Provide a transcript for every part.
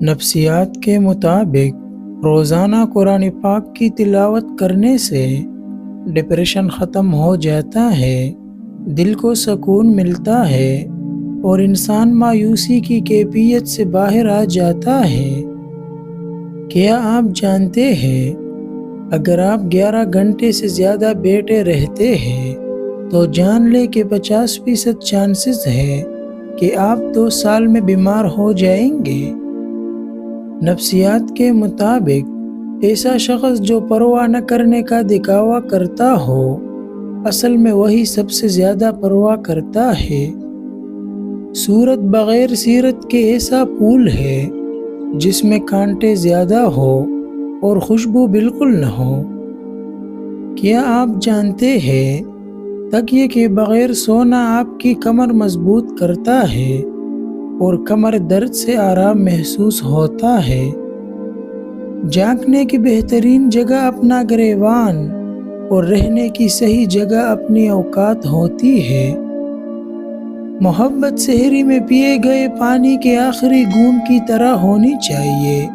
نفسیات کے مطابق روزانہ قرآن پاک کی تلاوت کرنے سے ڈپریشن ختم ہو جاتا ہے، دل کو سکون ملتا ہے اور انسان مایوسی کی کیفیت سے باہر آ جاتا ہے۔ کیا آپ جانتے ہیں اگر آپ 11 گھنٹے سے زیادہ بیٹھے رہتے ہیں تو جان لیں کہ 50% چانسز ہے کہ آپ 2 سال میں بیمار ہو جائیں گے۔ نفسیات کے مطابق ایسا شخص جو پرواہ نہ کرنے کا دکھاوا کرتا ہو، اصل میں وہی سب سے زیادہ پرواہ کرتا ہے۔ صورت بغیر سیرت کے ایسا پھول ہے جس میں کانٹے زیادہ ہو اور خوشبو بالکل نہ ہو۔ کیا آپ جانتے ہیں تکیے کے بغیر سونا آپ کی کمر مضبوط کرتا ہے اور کمر درد سے آرام محسوس ہوتا ہے۔ جاگنے کی بہترین جگہ اپنا گریبان اور رہنے کی صحیح جگہ اپنی اوقات ہوتی ہے۔ محبت سحری میں پیے گئے پانی کے آخری گھونٹ کی طرح ہونی چاہیے،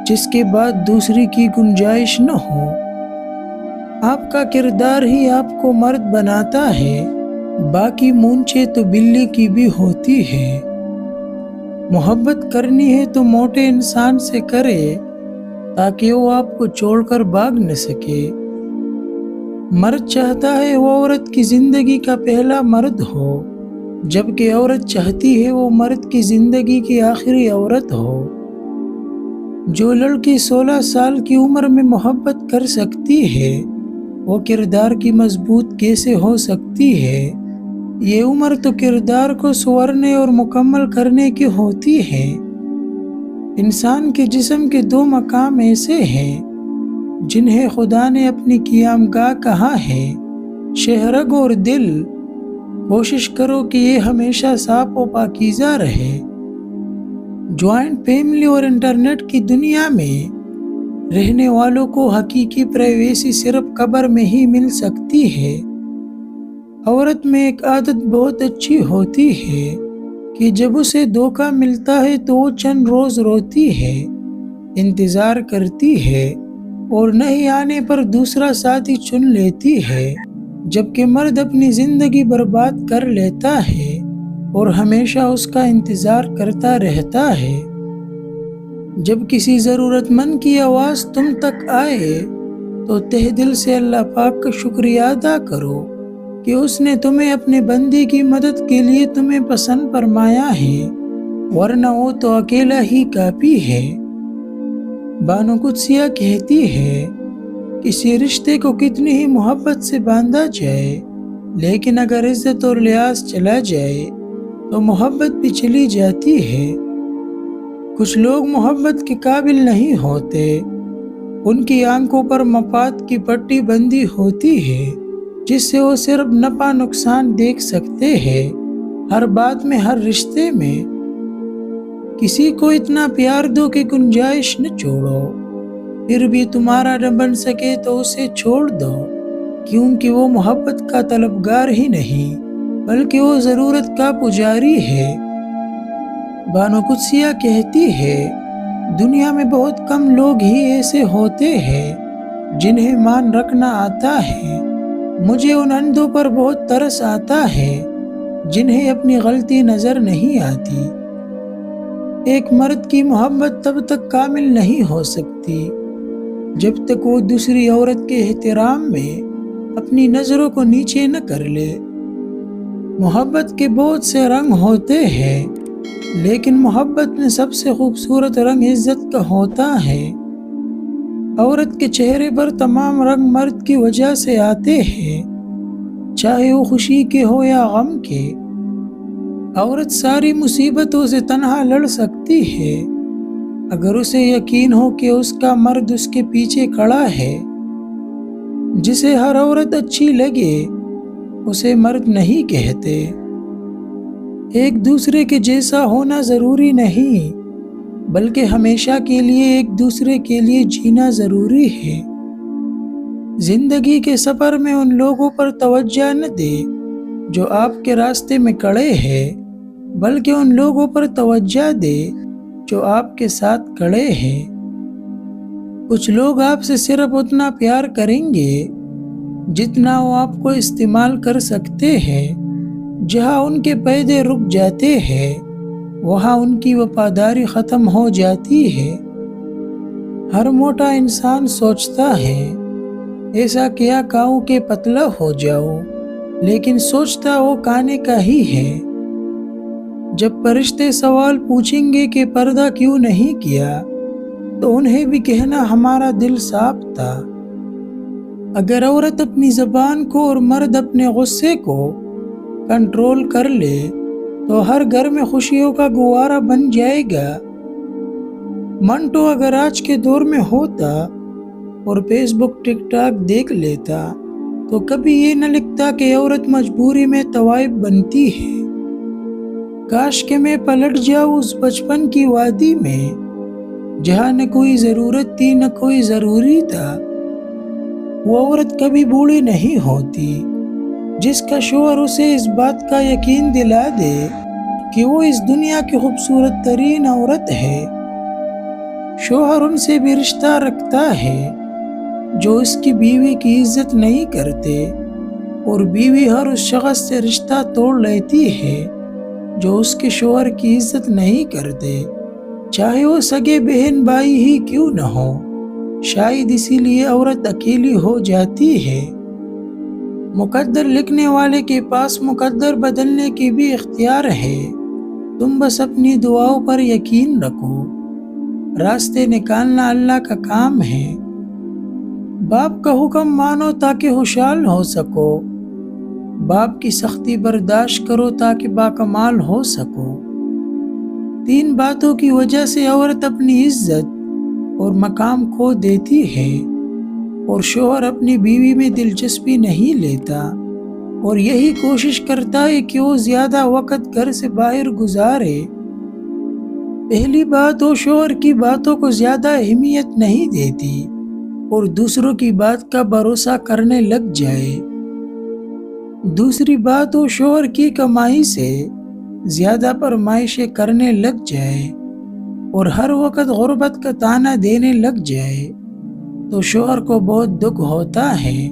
جس کے بعد دوسری کی گنجائش نہ ہو۔ آپ کا کردار ہی آپ کو مرد بناتا ہے، باقی مونچھیں تو بلی کی بھی ہوتی ہے۔ محبت کرنی ہے تو موٹے انسان سے کرے تاکہ وہ آپ کو چھوڑ کر بھاگ نہ سکے۔ مرد چاہتا ہے وہ عورت کی زندگی کا پہلا مرد ہو، جبکہ عورت چاہتی ہے وہ مرد کی زندگی کی آخری عورت ہو۔ جو لڑکی 16 سال کی عمر میں محبت کر سکتی ہے، وہ کردار کی مضبوط کیسے ہو سکتی ہے؟ یہ عمر تو کردار کو سنورنے اور مکمل کرنے کی ہوتی ہے۔ انسان کے جسم کے 2 مقام ایسے ہیں جنہیں خدا نے اپنی قیام گاہ کہا ہے، شہرگ اور دل۔ کوشش کرو کہ یہ ہمیشہ صاف و پاکیزہ رہے۔ جوائنٹ فیملی اور انٹرنیٹ کی دنیا میں رہنے والوں کو حقیقی پرائیویسی صرف قبر میں ہی مل سکتی ہے۔ عورت میں ایک عادت بہت اچھی ہوتی ہے کہ جب اسے دھوکہ ملتا ہے تو وہ چند روز روتی ہے، انتظار کرتی ہے اور نہیں آنے پر دوسرا ساتھی چن لیتی ہے، جبکہ مرد اپنی زندگی برباد کر لیتا ہے اور ہمیشہ اس کا انتظار کرتا رہتا ہے۔ جب کسی ضرورت مند کی آواز تم تک آئے تو تہ دل سے اللہ پاک کا شکریہ ادا کرو کہ اس نے تمہیں اپنے بندے کی مدد کے لیے تمہیں پسند فرمایا ہے، ورنہ وہ تو اکیلا ہی کافی ہے۔ بانو قدسیہ کہتی ہے، کسی رشتے کو کتنی ہی محبت سے باندھا جائے، لیکن اگر عزت اور لحاظ چلا جائے تو محبت بھی چلی جاتی ہے۔ کچھ لوگ محبت کے قابل نہیں ہوتے، ان کی آنکھوں پر مفاد کی پٹی بندھی ہوتی ہے جس سے وہ صرف نفع نقصان دیکھ سکتے ہیں۔ ہر بات میں، ہر رشتے میں کسی کو اتنا پیار دو کہ گنجائش نہ چھوڑو، پھر بھی تمہارا نہ بن سکے تو اسے چھوڑ دو، کیونکہ وہ محبت کا طلبگار ہی نہیں بلکہ وہ ضرورت کا پجاری ہے۔ بانو قدسیہ کہتی ہے، دنیا میں بہت کم لوگ ہی ایسے ہوتے ہیں جنہیں مان رکھنا آتا ہے۔ مجھے ان اندھوں پر بہت ترس آتا ہے جنہیں اپنی غلطی نظر نہیں آتی۔ ایک مرد کی محبت تب تک کامل نہیں ہو سکتی جب تک وہ دوسری عورت کے احترام میں اپنی نظروں کو نیچے نہ کر لے۔ محبت کے بہت سے رنگ ہوتے ہیں، لیکن محبت میں سب سے خوبصورت رنگ عزت کا ہوتا ہے۔ عورت کے چہرے پر تمام رنگ مرد کی وجہ سے آتے ہیں، چاہے وہ خوشی کے ہو یا غم کے۔ عورت ساری مصیبتوں سے تنہا لڑ سکتی ہے اگر اسے یقین ہو کہ اس کا مرد اس کے پیچھے کھڑا ہے۔ جسے ہر عورت اچھی لگے اسے مرد نہیں کہتے۔ ایک دوسرے کے جیسا ہونا ضروری نہیں، بلکہ ہمیشہ کے لیے ایک دوسرے کے لیے جینا ضروری ہے۔ زندگی کے سفر میں ان لوگوں پر توجہ نہ دے جو آپ کے راستے میں کھڑے ہیں، بلکہ ان لوگوں پر توجہ دے جو آپ کے ساتھ کھڑے ہیں۔ کچھ لوگ آپ سے صرف اتنا پیار کریں گے جتنا وہ آپ کو استعمال کر سکتے ہیں۔ جہاں ان کے پیدے رک جاتے ہیں وہاں ان کی وفاداری ختم ہو جاتی ہے۔ ہر موٹا انسان سوچتا ہے ایسا کیا کھاؤں کہ پتلا ہو جاؤں، لیکن سوچتا وہ کھانے کا ہی ہے۔ جب فرشتے سوال پوچھیں گے کہ پردہ کیوں نہیں کیا تو انہیں بھی کہنا ہمارا دل صاف تھا۔ اگر عورت اپنی زبان کو اور مرد اپنے غصے کو کنٹرول کر لے تو ہر گھر میں خوشیوں کا گہوارہ بن جائے گا۔ منٹو اگر آج کے دور میں ہوتا اور فیس بک ٹک ٹاک دیکھ لیتا تو کبھی یہ نہ لکھتا کہ عورت مجبوری میں طوائف بنتی ہے۔ کاش کہ میں پلٹ جاؤں اس بچپن کی وادی میں جہاں نہ کوئی ضرورت تھی نہ کوئی ضروری تھا۔ وہ عورت کبھی بوڑھی نہیں ہوتی جس کا شوہر اسے اس بات کا یقین دلا دے کہ وہ اس دنیا کی خوبصورت ترین عورت ہے۔ شوہر ان سے بھی رشتہ رکھتا ہے جو اس کی بیوی کی عزت نہیں کرتے، اور بیوی ہر اس شخص سے رشتہ توڑ لیتی ہے جو اس کے شوہر کی عزت نہیں کرتے، چاہے وہ سگے بہن بھائی ہی کیوں نہ ہو۔ شاید اسی لیے عورت اکیلی ہو جاتی ہے۔ مقدر لکھنے والے کے پاس مقدر بدلنے کی بھی اختیار ہے۔ تم بس اپنی دعاؤں پر یقین رکھو، راستے نکالنا اللہ کا کام ہے۔ باپ کا حکم مانو تاکہ خوشحال ہو سکو، باپ کی سختی برداشت کرو تاکہ باکمال ہو سکو۔ 3 باتوں کی وجہ سے عورت اپنی عزت اور مقام کھو دیتی ہے، اور شوہر اپنی بیوی میں دلچسپی نہیں لیتا اور یہی کوشش کرتا ہے کہ وہ زیادہ وقت گھر سے باہر گزارے۔ پہلی بات، وہ شوہر کی باتوں کو زیادہ اہمیت نہیں دیتی اور دوسروں کی بات کا بھروسہ کرنے لگ جائے۔ دوسری بات، وہ شوہر کی کمائی سے زیادہ فرمائشیں کرنے لگ جائے اور ہر وقت غربت کا طعنہ دینے لگ جائے تو شوہر کو بہت دکھ ہوتا ہے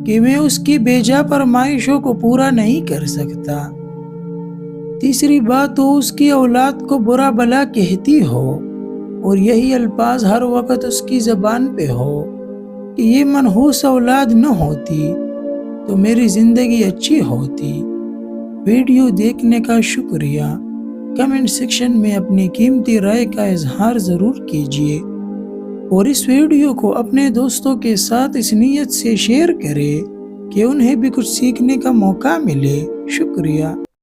کہ میں اس کی بیجا فرمائشوں کو پورا نہیں کر سکتا۔ تیسری بات، وہ اس کی اولاد کو برا بھلا کہتی ہو اور یہی الفاظ ہر وقت اس کی زبان پہ ہو کہ یہ منحوس اولاد نہ ہوتی تو میری زندگی اچھی ہوتی۔ ویڈیو دیکھنے کا شکریہ۔ کمنٹ سیکشن میں اپنی قیمتی رائے کا اظہار ضرور کیجیے اور اس ویڈیو کو اپنے دوستوں کے ساتھ اس نیت سے شیئر کریں کہ انہیں بھی کچھ سیکھنے کا موقع ملے۔ شکریہ۔